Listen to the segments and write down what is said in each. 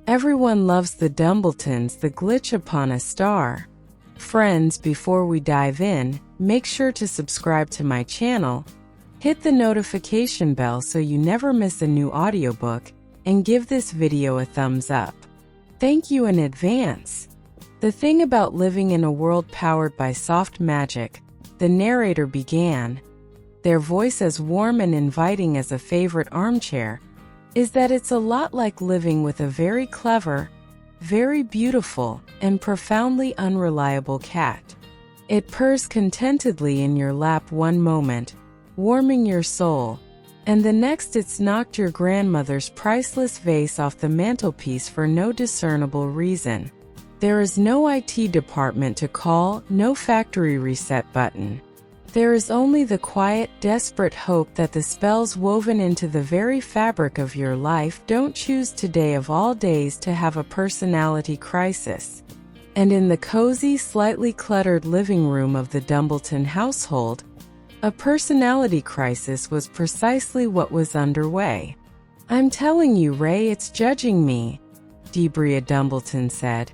Everyone loves the Dumbletons, the glitch upon a star. Friends, before we dive in, make sure to subscribe to my channel, hit the notification bell so you never miss a new audiobook, and give this video a thumbs up. Thank you in advance. The thing about living in a world powered by soft magic, the narrator began, their voice as warm and inviting as a favorite armchair, is that it's a lot like living with a very clever, very beautiful, and profoundly unreliable cat. It purrs contentedly in your lap one moment, warming your soul, and the next it's knocked your grandmother's priceless vase off the mantelpiece for no discernible reason. There is no IT department to call, no factory reset button. There is only the quiet, desperate hope that the spells woven into the very fabric of your life don't choose today of all days to have a personality crisis. And in the cozy, slightly cluttered living room of the Dumbleton household, a personality crisis was precisely what was underway. "I'm telling you, Ray, it's judging me," Debria Dumbleton said.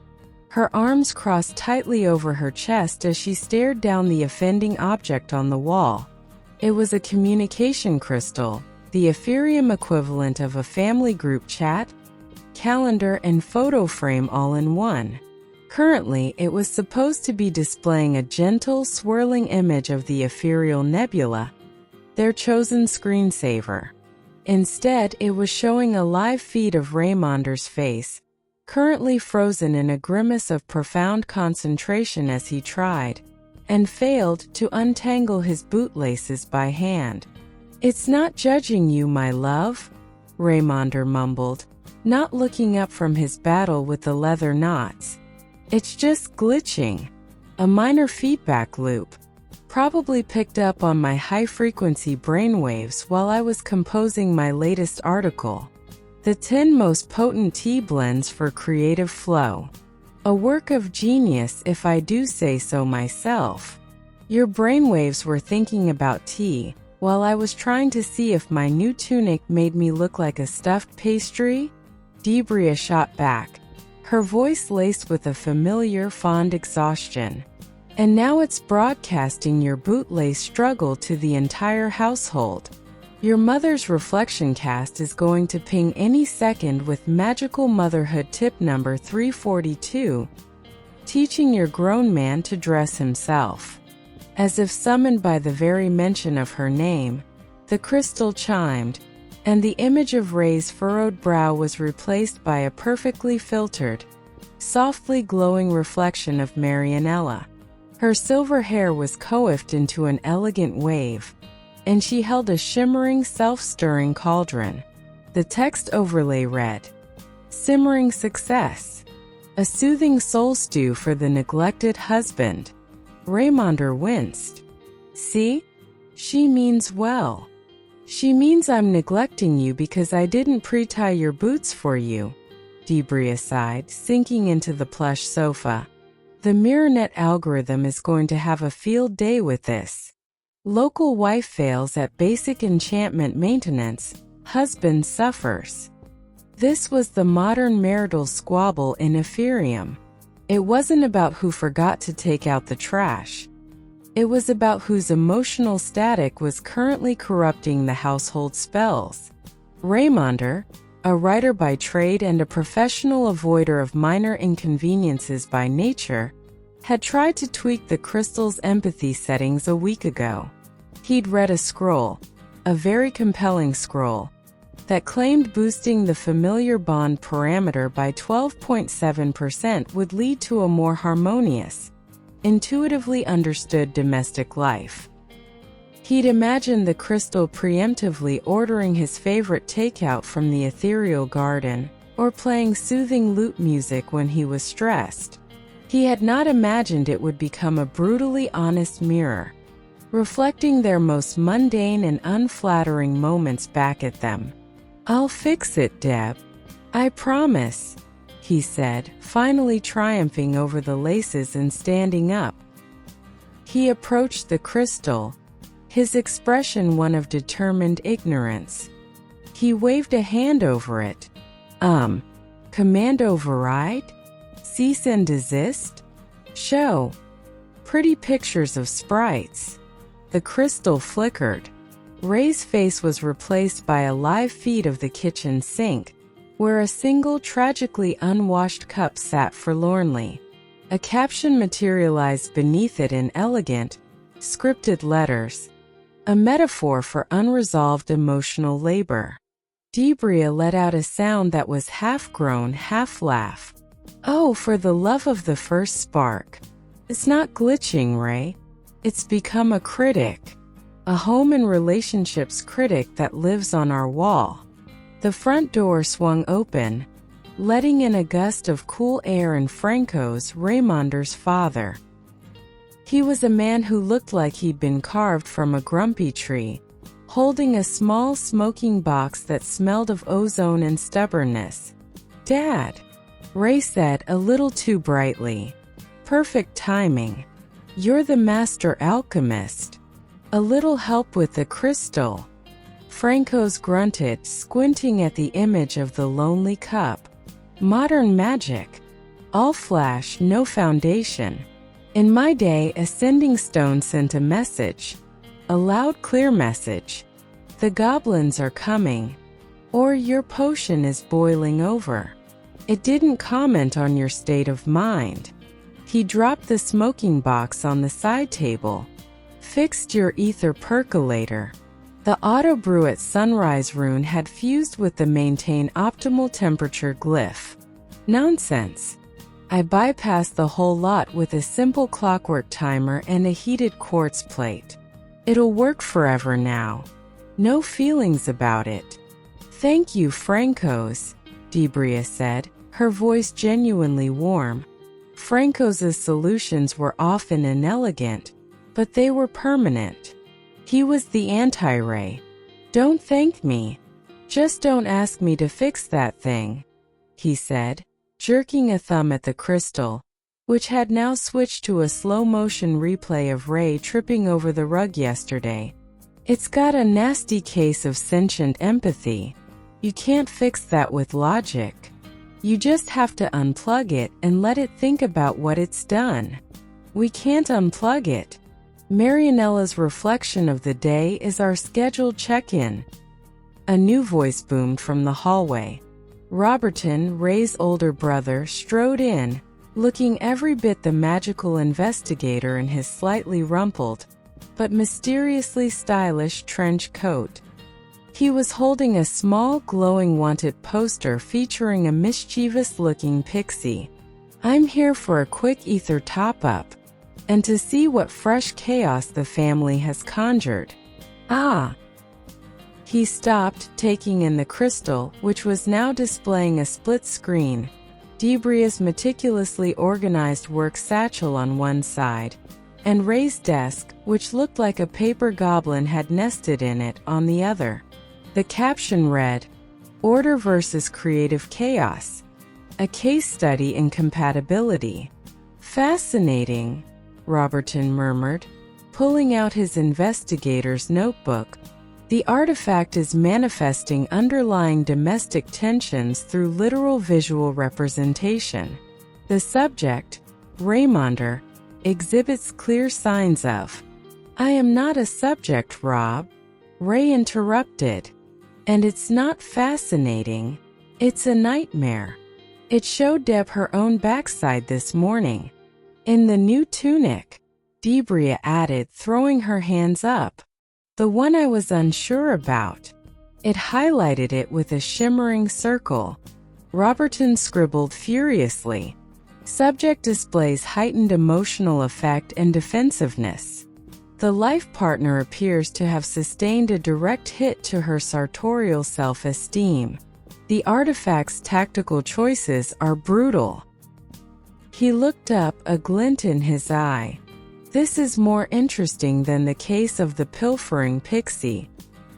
Her arms crossed tightly over her chest as she stared down the offending object on the wall. It was a communication crystal, the Ephyrium equivalent of a family group chat, calendar, and photo frame all in one. Currently, it was supposed to be displaying a gentle, swirling image of the ethereal nebula, their chosen screensaver. Instead, it was showing a live feed of Raymonder's face, currently frozen in a grimace of profound concentration as he tried, and failed, to untangle his bootlaces by hand. "It's not judging you, my love," Raymonder mumbled, not looking up from his battle with the leather knots. "It's just glitching. A minor feedback loop. Probably picked up on my high-frequency brainwaves while I was composing my latest article. The 10 Most Potent Tea Blends for Creative Flow. A work of genius if I do say so myself. Your brainwaves were thinking about tea, while I was trying to see if my new tunic made me look like a stuffed pastry?" Debria shot back, her voice laced with a familiar, fond exhaustion. "And now it's broadcasting your bootlace struggle to the entire household. Your mother's reflection cast is going to ping any second with magical motherhood tip number 342, teaching your grown man to dress himself." As if summoned by the very mention of her name, the crystal chimed, and the image of Ray's furrowed brow was replaced by a perfectly filtered, softly glowing reflection of Marianella. Her silver hair was coiffed into an elegant wave, and she held a shimmering, self-stirring cauldron. The text overlay read, "Simmering success. A soothing soul stew for the neglected husband." Raymonder winced. "See? She means well. She means I'm neglecting you because I didn't pre-tie your boots for you," Debria sighed, sinking into the plush sofa. "The MirrorNet algorithm is going to have a field day with this. Local wife fails at basic enchantment maintenance, husband suffers." This was the modern marital squabble in Ephyrium. It wasn't about who forgot to take out the trash. It was about whose emotional static was currently corrupting the household spells. Raymonder, a writer by trade and a professional avoider of minor inconveniences by nature, had tried to tweak the crystal's empathy settings a week ago. He'd read a scroll, a very compelling scroll, that claimed boosting the familiar bond parameter by 12.7% would lead to a more harmonious, intuitively understood domestic life. He'd imagined the crystal preemptively ordering his favorite takeout from the ethereal garden, or playing soothing lute music when he was stressed. He had not imagined it would become a brutally honest mirror, reflecting their most mundane and unflattering moments back at them. "I'll fix it, Deb. I promise," he said, finally triumphing over the laces and standing up. He approached the crystal, his expression one of determined ignorance. He waved a hand over it. Command override? Cease and desist? Show. Pretty pictures of sprites. The crystal flickered. Ray's face was replaced by a live feed of the kitchen sink, where a single tragically unwashed cup sat forlornly. A caption materialized beneath it in elegant, scripted letters, a metaphor for unresolved emotional labor. Debria let out a sound that was half groan, half laugh. Oh, for the love of the first spark. It's not glitching, Ray. It's become a critic. A home and relationships critic that lives on our wall. The front door swung open, letting in a gust of cool air and Franco's, Raymonder's father. He was a man who looked like he'd been carved from a grumpy tree, holding a small smoking box that smelled of ozone and stubbornness. "Dad," Ray said a little too brightly. "Perfect timing. You're the master alchemist. A little help with the crystal." Franco's grunted, squinting at the image of the lonely cup. "Modern magic. All flash, no foundation. In my day, a sending stone sent a message. A loud, clear message. The goblins are coming. Or your potion is boiling over. It didn't comment on your state of mind." He dropped the smoking box on the side table. "Fixed your ether percolator." The auto brew at Sunrise rune had fused with the maintain optimal temperature glyph. "Nonsense. I bypassed the whole lot with a simple clockwork timer and a heated quartz plate. It'll work forever now. No feelings about it." "Thank you, Franco's," Debria said, her voice genuinely warm. Franco's solutions were often inelegant, but they were permanent. He was the anti-Ray. "Don't thank me. Just don't ask me to fix that thing," he said, jerking a thumb at the crystal, which had now switched to a slow-motion replay of Ray tripping over the rug yesterday. "It's got a nasty case of sentient empathy. You can't fix that with logic. You just have to unplug it and let it think about what it's done." "We can't unplug it. Marianella's reflection of the day is our scheduled check-in." A new voice boomed from the hallway. Roberton, Ray's older brother, strode in, looking every bit the magical investigator in his slightly rumpled, but mysteriously stylish trench coat. He was holding a small glowing wanted poster featuring a mischievous-looking pixie. "I'm here for a quick ether top-up, and to see what fresh chaos the family has conjured." "Ah." He stopped, taking in the crystal, which was now displaying a split screen. Debria's meticulously organized work satchel on one side, and Ray's desk, which looked like a paper goblin had nested in it, on the other. The caption read, "Order versus Creative Chaos. A case study in compatibility." "Fascinating," Roberton murmured, pulling out his investigator's notebook. "The artifact is manifesting underlying domestic tensions through literal visual representation. The subject, Raymonder, exhibits clear signs of—" "I am not a subject, Rob," Ray interrupted. "And it's not fascinating. It's a nightmare. It showed Deb her own backside this morning. In the new tunic," Debria added, throwing her hands up. "The one I was unsure about." It highlighted it with a shimmering circle. Roberton scribbled furiously. "Subject displays heightened emotional effect and defensiveness. The life partner appears to have sustained a direct hit to her sartorial self-esteem. The artifact's tactical choices are brutal." He looked up, a glint in his eye. "This is more interesting than the case of the pilfering pixie.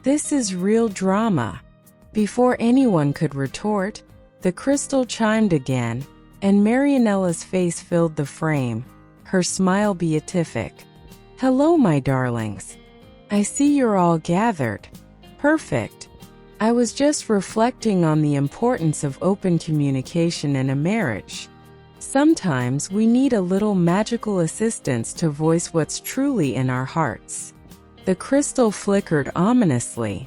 This is real drama." Before anyone could retort, the crystal chimed again, and Marianella's face filled the frame, her smile beatific. "Hello, my darlings. I see you're all gathered. Perfect. I was just reflecting on the importance of open communication in a marriage. Sometimes we need a little magical assistance to voice what's truly in our hearts." The crystal flickered ominously.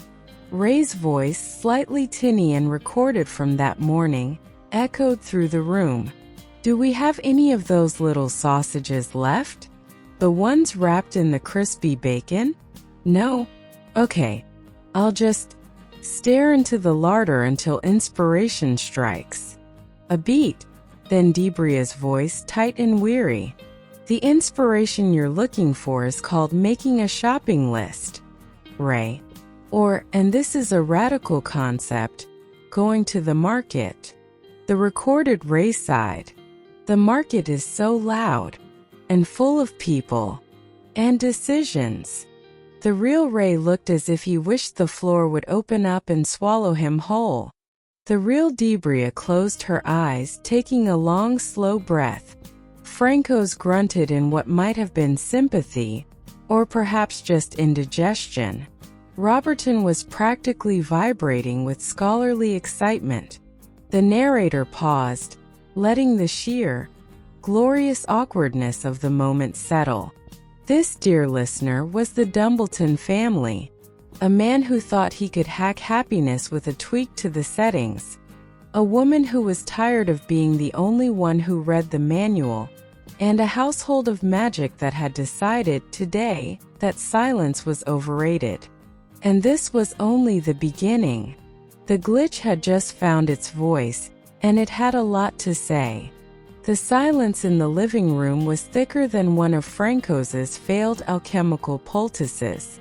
Ray's voice, slightly tinny and recorded from that morning, echoed through the room. "Do we have any of those little sausages left? The ones wrapped in the crispy bacon? No? Okay. I'll just stare into the larder until inspiration strikes." A beat. Then Debria's voice, tight and weary. "The inspiration you're looking for is called making a shopping list, Ray. Or, and this is a radical concept, going to the market." The recorded Ray sighed. "The market is so loud and full of people and decisions." The real Ray looked as if he wished the floor would open up and swallow him whole. The real Debria closed her eyes, taking a long, slow breath. Franco's grunted in what might have been sympathy, or perhaps just indigestion. Roberton was practically vibrating with scholarly excitement. The narrator paused, letting the sheer, glorious awkwardness of the moment settle. This, dear listener, was the Dumbleton family. A man who thought he could hack happiness with a tweak to the settings. A woman who was tired of being the only one who read the manual. And a household of magic that had decided today that silence was overrated. And this was only the beginning. The glitch had just found its voice, and it had a lot to say. The silence in the living room was thicker than one of Franco's failed alchemical poultices.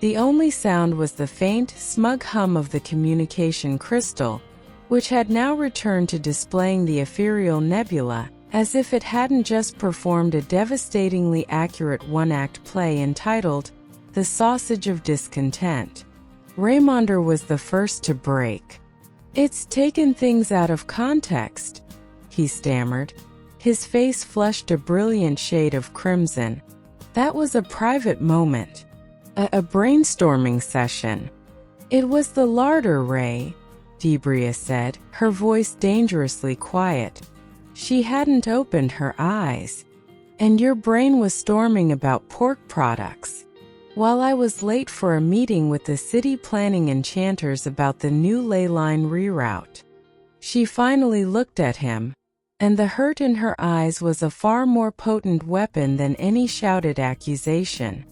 The only sound was the faint, smug hum of the communication crystal, which had now returned to displaying the ethereal nebula, as if it hadn't just performed a devastatingly accurate one-act play entitled, "The Sausage of Discontent." Raymonder was the first to break. "It's taken things out of context," he stammered. His face flushed a brilliant shade of crimson. "That was a private moment. A brainstorming session." "It was the larder, Ray," Debria said, her voice dangerously quiet. She hadn't opened her eyes. "And your brain was storming about pork products. While I was late for a meeting with the city planning enchanters about the new ley line reroute." She finally looked at him, and the hurt in her eyes was a far more potent weapon than any shouted accusation.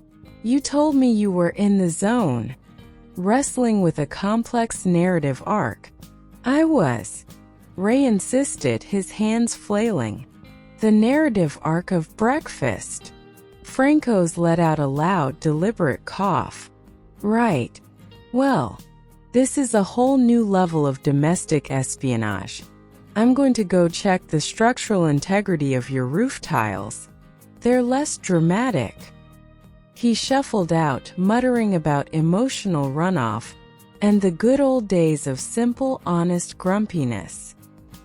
"You told me you were in the zone, wrestling with a complex narrative arc." "I was," Ray insisted, his hands flailing. "The narrative arc of breakfast." Franco's let out a loud, deliberate cough. "Right. Well, this is a whole new level of domestic espionage. I'm going to go check the structural integrity of your roof tiles. They're less dramatic." He shuffled out, muttering about emotional runoff and the good old days of simple, honest grumpiness.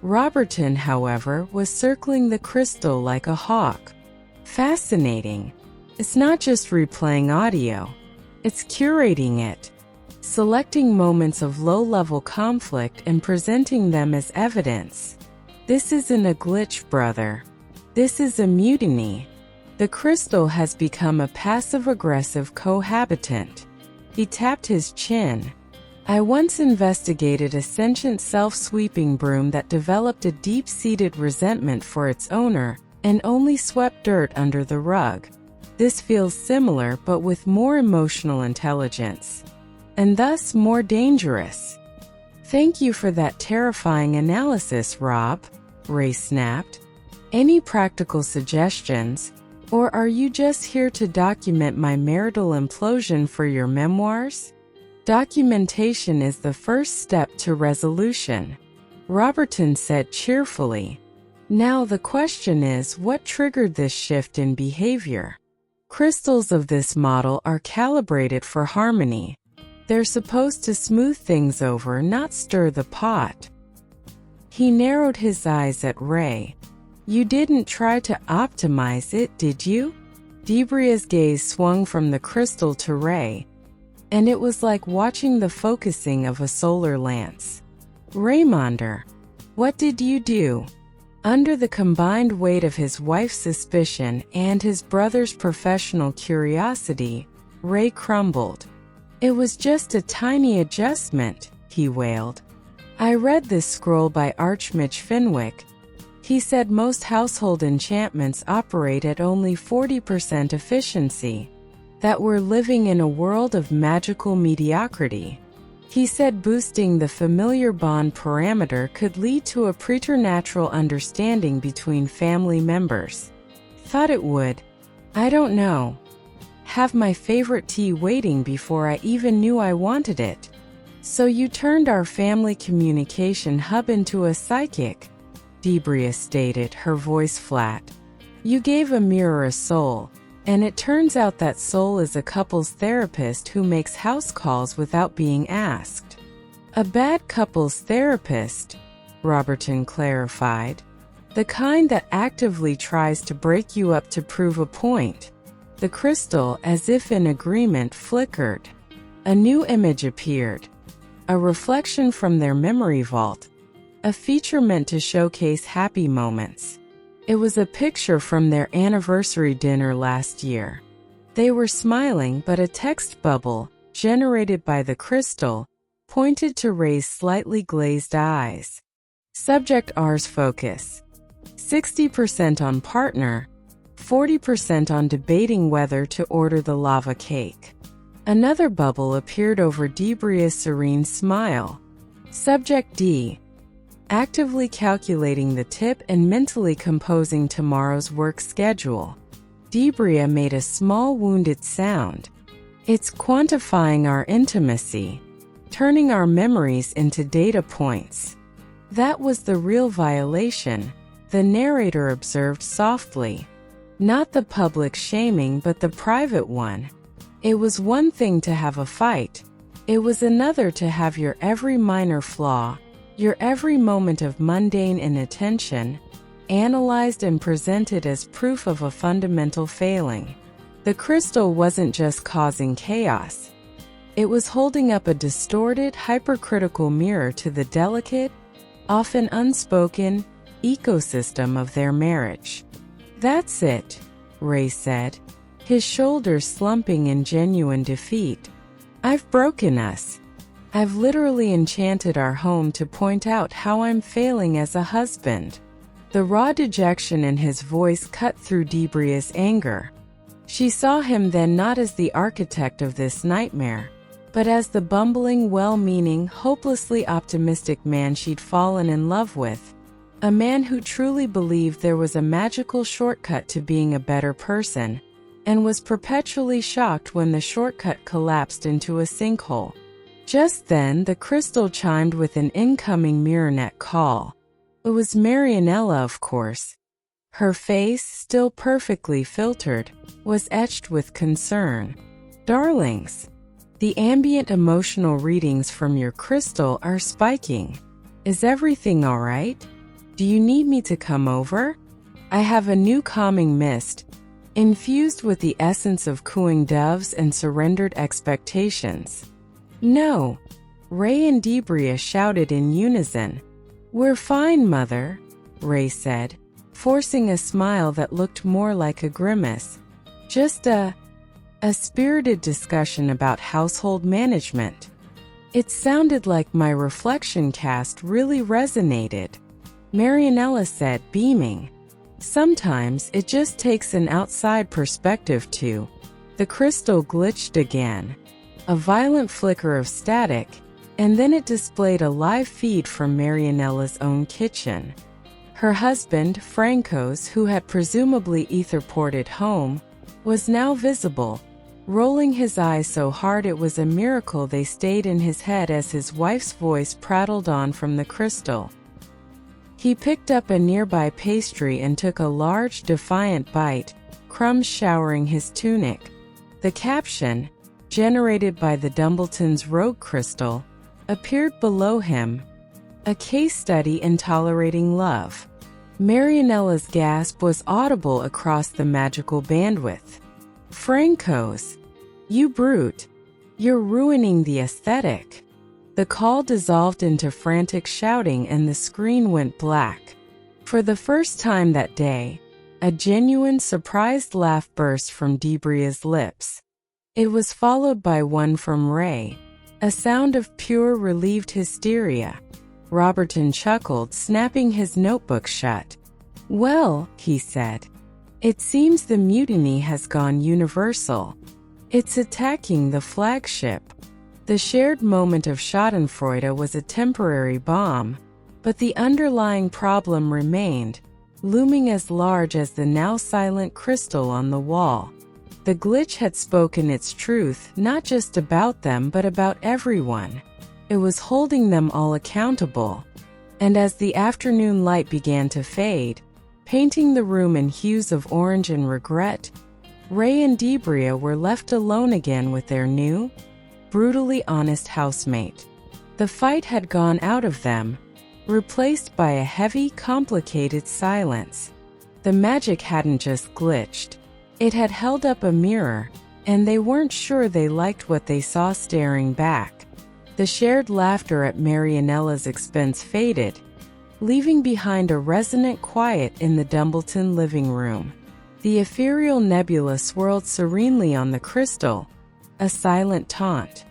Roberton, however, was circling the crystal like a hawk. "Fascinating. It's not just replaying audio. It's curating it. Selecting moments of low-level conflict and presenting them as evidence. This isn't a glitch, brother. This is a mutiny. The crystal has become a passive-aggressive cohabitant." He tapped his chin. "I once investigated a sentient self-sweeping broom that developed a deep-seated resentment for its owner and only swept dirt under the rug. This feels similar but with more emotional intelligence. And thus more dangerous." "Thank you for that terrifying analysis, Rob," Ray snapped. "Any practical suggestions? Or are you just here to document my marital implosion for your memoirs?" "Documentation is the first step to resolution," Roberton said cheerfully. "Now the question is, what triggered this shift in behavior? Crystals of this model are calibrated for harmony. They're supposed to smooth things over, not stir the pot." He narrowed his eyes at Ray. "You didn't try to optimize it, did you?" Debria's gaze swung from the crystal to Ray. and it was like watching the focusing of a solar lance. Raymonder, what did you do? Under the combined weight of his wife's suspicion and his brother's professional curiosity, Ray crumbled. It was just a tiny adjustment, he wailed. I read this scroll by Archmage Fenwick. He said most household enchantments operate at only 40% efficiency, that we're living in a world of magical mediocrity. He said boosting the familiar bond parameter could lead to a preternatural understanding between family members. Thought it would. I don't know. Have my favorite tea waiting before I even knew I wanted it. So you turned our family communication hub into a psychic, Debria stated, her voice flat. You gave a mirror a soul, and it turns out that soul is a couples therapist who makes house calls without being asked. A bad couples therapist, Robertson clarified. The kind that actively tries to break you up to prove a point. The crystal, as if in agreement, flickered. A new image appeared. A reflection from their memory vault. A feature meant to showcase happy moments. It was a picture from their anniversary dinner last year. They were smiling, but a text bubble, generated by the crystal, pointed to Ray's slightly glazed eyes. Subject R's focus. 60% on partner, 40% on debating whether to order the lava cake. Another bubble appeared over Debria's serene smile. Subject D. Actively calculating the tip and mentally composing tomorrow's work schedule. Debria made a small wounded sound. It's quantifying our intimacy, turning our memories into data points. That was the real violation, the narrator observed softly. Not the public shaming, but the private one. It was one thing to have a fight. It was another to have your every minor flaw, your every moment of mundane inattention, analyzed and presented as proof of a fundamental failing. The crystal wasn't just causing chaos. It was holding up a distorted, hypercritical mirror to the delicate, often unspoken, ecosystem of their marriage. That's it, Ray said, his shoulders slumping in genuine defeat. I've broken us. I've literally enchanted our home to point out how I'm failing as a husband. The raw dejection in his voice cut through Debria's anger. She saw him then not as the architect of this nightmare, but as the bumbling, well-meaning, hopelessly optimistic man she'd fallen in love with. A man who truly believed there was a magical shortcut to being a better person, and was perpetually shocked when the shortcut collapsed into a sinkhole. Just then, the crystal chimed with an incoming MirrorNet call. It was Marianella, of course. Her face, still perfectly filtered, was etched with concern. Darlings, the ambient emotional readings from your crystal are spiking. Is everything all right? Do you need me to come over? I have a new calming mist, infused with the essence of cooing doves and surrendered expectations. No, Ray and Debria shouted in unison. We're fine, Mother, Ray said, forcing a smile that looked more like a grimace. Just a spirited discussion about household management. It sounded like my reflection cast really resonated, Marianella said, beaming. Sometimes it just takes an outside perspective to. The crystal glitched again. A violent flicker of static, and then it displayed a live feed from Marianella's own kitchen. Her husband, Franco's, who had presumably ether-ported home, was now visible, rolling his eyes so hard it was a miracle they stayed in his head as his wife's voice prattled on from the crystal. He picked up a nearby pastry and took a large, defiant bite, crumbs showering his tunic. The caption, generated by the Dumbletons' rogue crystal, appeared below him. A case study in tolerating love. Marianella's gasp was audible across the magical bandwidth. Franco's. You brute. You're ruining the aesthetic." The call dissolved into frantic shouting and the screen went black. For the first time that day, a genuine surprised laugh burst from Debria's lips. It was followed by one from Ray, a sound of pure relieved hysteria. Roberton chuckled, snapping his notebook shut. "Well," he said, "it seems the mutiny has gone universal. It's attacking the flagship." The shared moment of schadenfreude was a temporary bomb, but the underlying problem remained, looming as large as the now silent crystal on the wall. The glitch had spoken its truth, not just about them but about everyone. It was holding them all accountable. And as the afternoon light began to fade, painting the room in hues of orange and regret, Ray and Debria were left alone again with their new, brutally honest housemate. The fight had gone out of them, replaced by a heavy, complicated silence. The magic hadn't just glitched. It had held up a mirror, and they weren't sure they liked what they saw staring back. The shared laughter at Marianella's expense faded, leaving behind a resonant quiet in the Dumbleton living room. The ethereal nebula swirled serenely on the crystal, a silent taunt.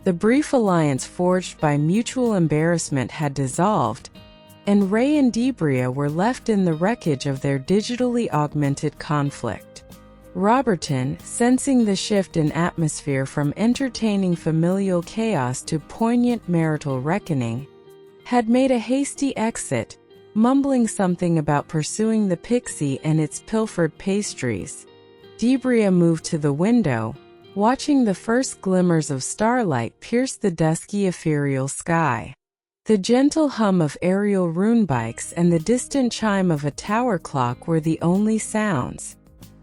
The brief alliance forged by mutual embarrassment had dissolved, and Ray and Debria were left in the wreckage of their digitally augmented conflict. Roberton, sensing the shift in atmosphere from entertaining familial chaos to poignant marital reckoning, had made a hasty exit, mumbling something about pursuing the pixie and its pilfered pastries. Debria moved to the window, watching the first glimmers of starlight pierce the dusky ethereal sky. The gentle hum of aerial rune bikes and the distant chime of a tower clock were the only sounds.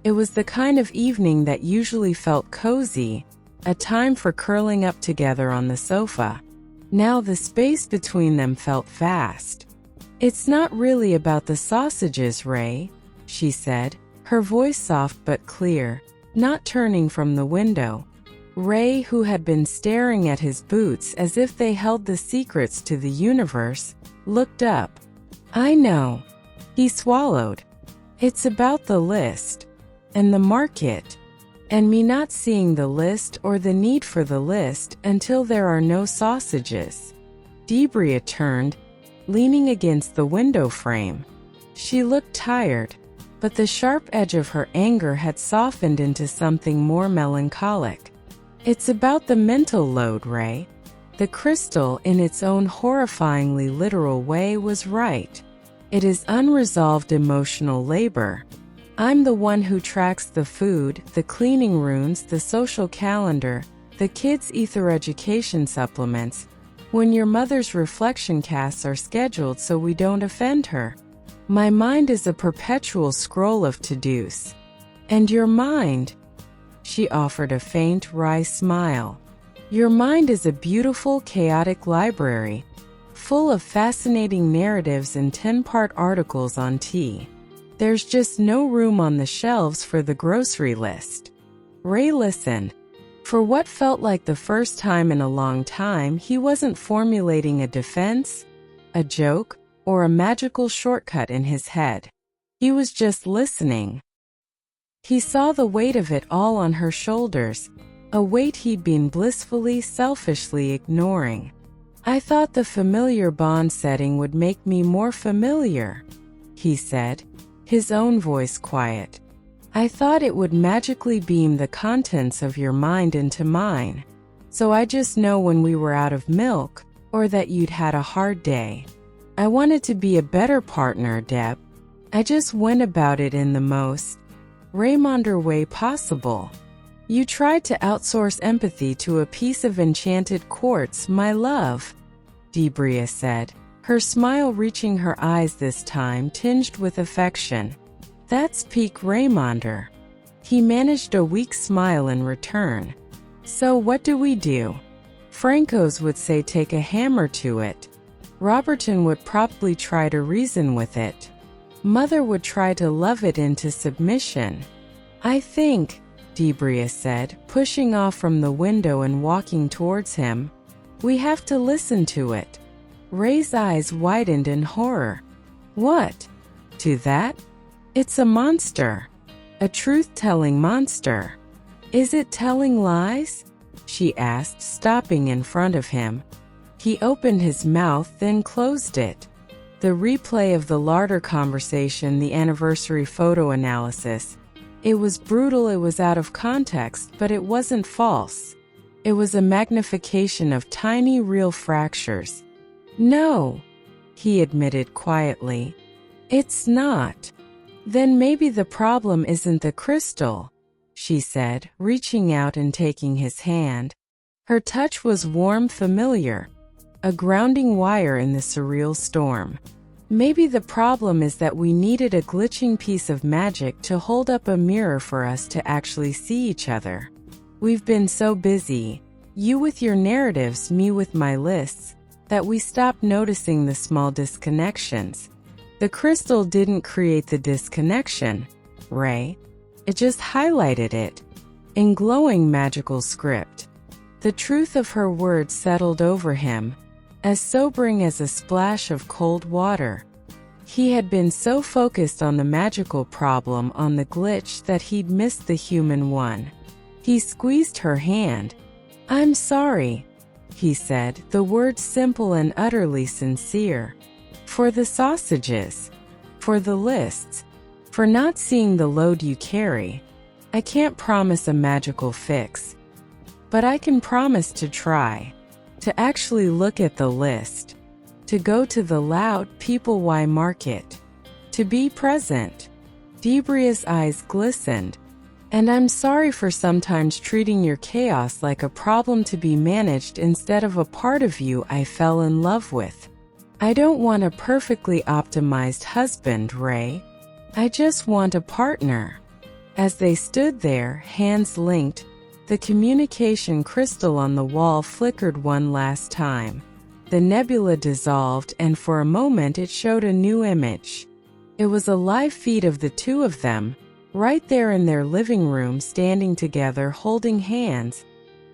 It was the kind of evening that usually felt cozy, a time for curling up together on the sofa. Now the space between them felt vast. "It's not really about the sausages, Ray," she said, her voice soft but clear, not turning from the window. Ray, who had been staring at his boots as if they held the secrets to the universe, looked up. "I know." He swallowed. "It's about the list. And the market. And me not seeing the list or the need for the list until there are no sausages." Debria turned, leaning against the window frame. She looked tired, but the sharp edge of her anger had softened into something more melancholic. "It's about the mental load, Ray." The crystal, in its own horrifyingly literal way, was right. It is unresolved emotional labor. I'm the one who tracks the food, the cleaning runes, the social calendar, the kids' ether education supplements, when your mother's reflection casts are scheduled so we don't offend her. My mind is a perpetual scroll of to-dos. And your mind? She offered a faint, wry smile. Your mind is a beautiful, chaotic library, full of fascinating narratives and 10-part articles on tea. There's just no room on the shelves for the grocery list. Ray listened. For what felt like the first time in a long time, he wasn't formulating a defense, a joke, or a magical shortcut in his head. He was just listening. He saw the weight of it all on her shoulders, a weight he'd been blissfully, selfishly ignoring. "I thought the familiar bond setting would make me more familiar," he said, his own voice quiet. "I thought it would magically beam the contents of your mind into mine. So I just know when we were out of milk, or that you'd had a hard day. I wanted to be a better partner, Deb. I just went about it in the most Raymonder way possible. You tried to outsource empathy to a piece of enchanted quartz, my love," Debria said, her smile reaching her eyes this time tinged with affection. "That's peak Raymonder." He managed a weak smile in return. "So what do we do?" Francos would say take a hammer to it. Roberton would probably try to reason with it. Mother would try to love it into submission. "I think," Debria said, pushing off from the window and walking towards him. We have to listen to it. Ray's eyes widened in horror. What? To that? It's a monster. A truth-telling monster. Is it telling lies? She asked, stopping in front of him. He opened his mouth, then closed it. The replay of the larder conversation, the anniversary photo analysis. It was brutal, it was out of context, but it wasn't false. It was a magnification of tiny, real fractures. No, he admitted quietly. It's not. Then maybe the problem isn't the crystal, she said, reaching out and taking his hand. Her touch was warm, familiar. A grounding wire in the surreal storm. Maybe the problem is that we needed a glitching piece of magic to hold up a mirror for us to actually see each other. We've been so busy, you with your narratives, me with my lists, that we stopped noticing the small disconnections. The crystal didn't create the disconnection, Ray. It just highlighted it. In glowing magical script. The truth of her words settled over him, as sobering as a splash of cold water. He had been so focused on the magical problem, on the glitch, that he'd missed the human one. He squeezed her hand. I'm sorry, he said, the words simple and utterly sincere. For the sausages. For the lists. For not seeing the load you carry. I can't promise a magical fix. But I can promise to try. To actually look at the list. To go to the loud people why market. To be present. Debria's eyes glistened. And I'm sorry for sometimes treating your chaos like a problem to be managed instead of a part of you I fell in love with. I don't want a perfectly optimized husband, Ray. I just want a partner. As they stood there, hands linked, the communication crystal on the wall flickered one last time. The nebula dissolved, and for a moment it showed a new image. It was a live feed of the two of them, right there in their living room, standing together, holding hands.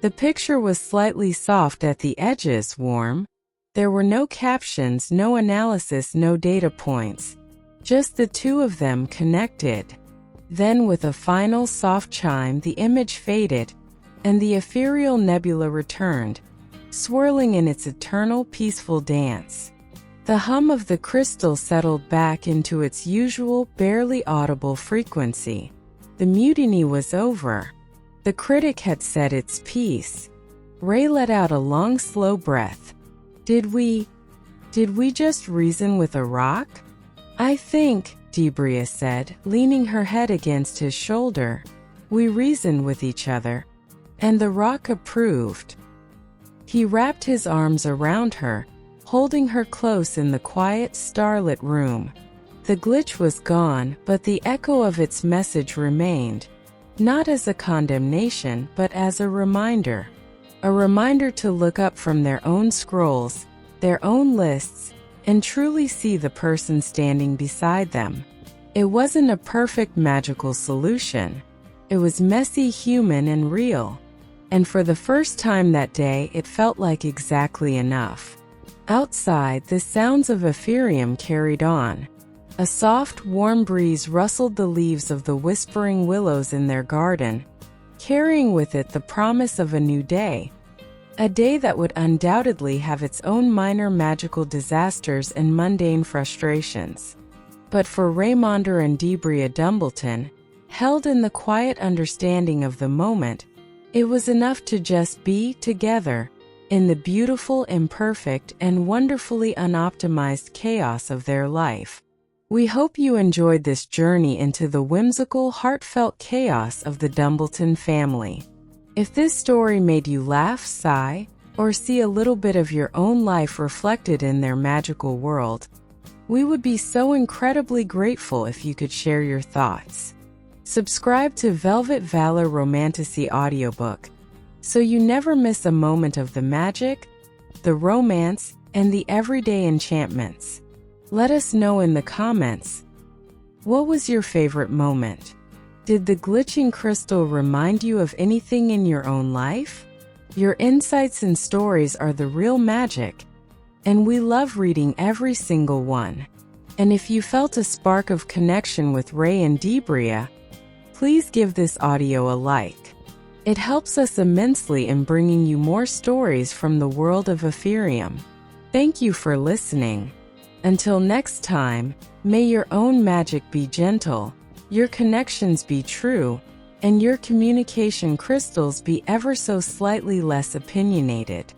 The picture was slightly soft at the edges, warm. There were no captions, no analysis, no data points. Just the two of them connected. Then with a final soft chime, the image faded, and the ethereal nebula returned, swirling in its eternal peaceful dance. The hum of the crystal settled back into its usual, barely audible frequency. The mutiny was over. The critic had said its piece. Ray let out a long, slow breath. Did we just reason with a rock? I think, Debria said, leaning her head against his shoulder, we reasoned with each other. And the rock approved. He wrapped his arms around her, holding her close in the quiet, starlit room. The glitch was gone, but the echo of its message remained, not as a condemnation, but as a reminder. A reminder to look up from their own scrolls, their own lists, and truly see the person standing beside them. It wasn't a perfect magical solution. It was messy, human, and real. And for the first time that day, it felt like exactly enough. Outside, the sounds of Ephyrium carried on. A soft, warm breeze rustled the leaves of the whispering willows in their garden, carrying with it the promise of a new day. A day that would undoubtedly have its own minor magical disasters and mundane frustrations. But for Raymonder and Debria Dumbleton, held in the quiet understanding of the moment, it was enough to just be together, in the beautiful, imperfect, and wonderfully unoptimized chaos of their life. We hope you enjoyed this journey into the whimsical, heartfelt chaos of the Dumbleton family. If this story made you laugh, sigh, or see a little bit of your own life reflected in their magical world, we would be so incredibly grateful if you could share your thoughts. Subscribe to Velvet Valor Romantasy Audiobook, so you never miss a moment of the magic, the romance, and the everyday enchantments. Let us know in the comments, what was your favorite moment? Did the glitching crystal remind you of anything in your own life? Your insights and stories are the real magic, and we love reading every single one. And if you felt a spark of connection with Ray and Debria, please give this audio a like. It helps us immensely in bringing you more stories from the world of Ephyrium. Thank you for listening. Until next time, may your own magic be gentle, your connections be true, and your communication crystals be ever so slightly less opinionated.